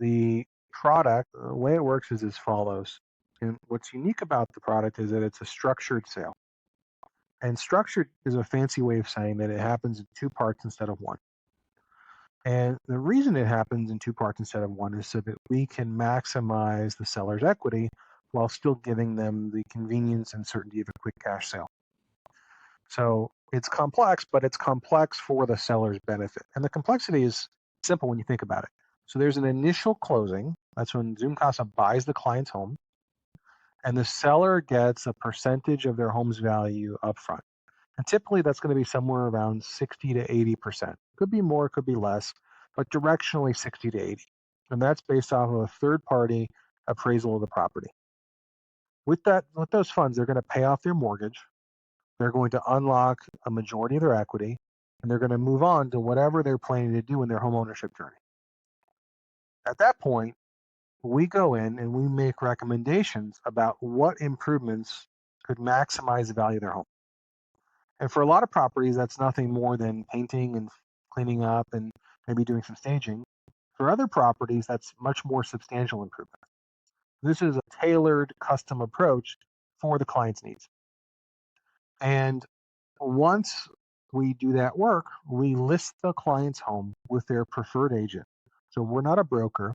The product, the way it works is as follows. And what's unique about the product is that it's a structured sale. And structured is a fancy way of saying that it happens in two parts instead of one. And the reason it happens in two parts instead of one is so that we can maximize the seller's equity while still giving them the convenience and certainty of a quick cash sale. So it's complex, but it's complex for the seller's benefit. And the complexity is simple when you think about it. So there's an initial closing. That's when Zoom Casa buys the client's home, and the seller gets a percentage of their home's value upfront. And typically that's going to be somewhere around 60 to 80%. Could be more, could be less, but directionally 60 to 80. And that's based off of a third party appraisal of the property. With those funds, they're going to pay off their mortgage. They're going to unlock a majority of their equity, and they're going to move on to whatever they're planning to do in their home ownership journey. At that point, we go in and we make recommendations about what improvements could maximize the value of their home. And for a lot of properties, that's nothing more than painting and cleaning up and maybe doing some staging. For other properties, that's much more substantial improvement. This is a tailored custom approach for the client's needs. And once we do that work, we list the client's home with their preferred agent. So we're not a broker.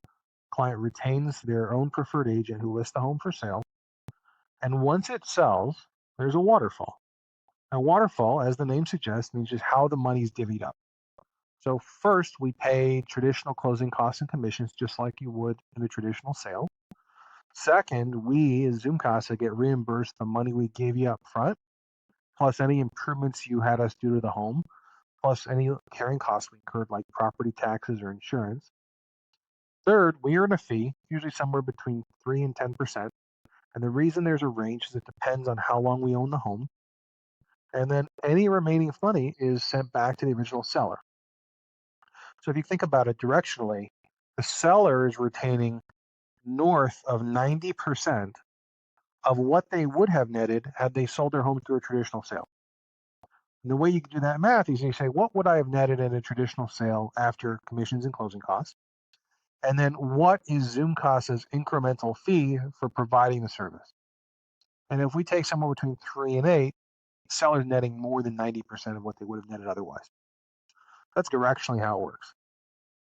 Client retains their own preferred agent who lists the home for sale. And once it sells, there's a waterfall. A waterfall, as the name suggests, means just how the money's divvied up. So first, we pay traditional closing costs and commissions just like you would in a traditional sale. Second, we as Zoom Casa get reimbursed the money we gave you up front, plus any improvements you had us do to the home, plus any carrying costs we incurred like property taxes or insurance. Third, we earn a fee, usually somewhere between 3 and 10%. And the reason there's a range is it depends on how long we own the home. And then any remaining money is sent back to the original seller. So if you think about it directionally, the seller is retaining north of 90% of what they would have netted had they sold their home through a traditional sale. And the way you can do that math is you say, what would I have netted in a traditional sale after commissions and closing costs? And then what is Zoom Casa's incremental fee for providing the service? And if we take somewhere between 3 and 8, sellers netting more than 90% of what they would have netted otherwise. That's directionally how it works.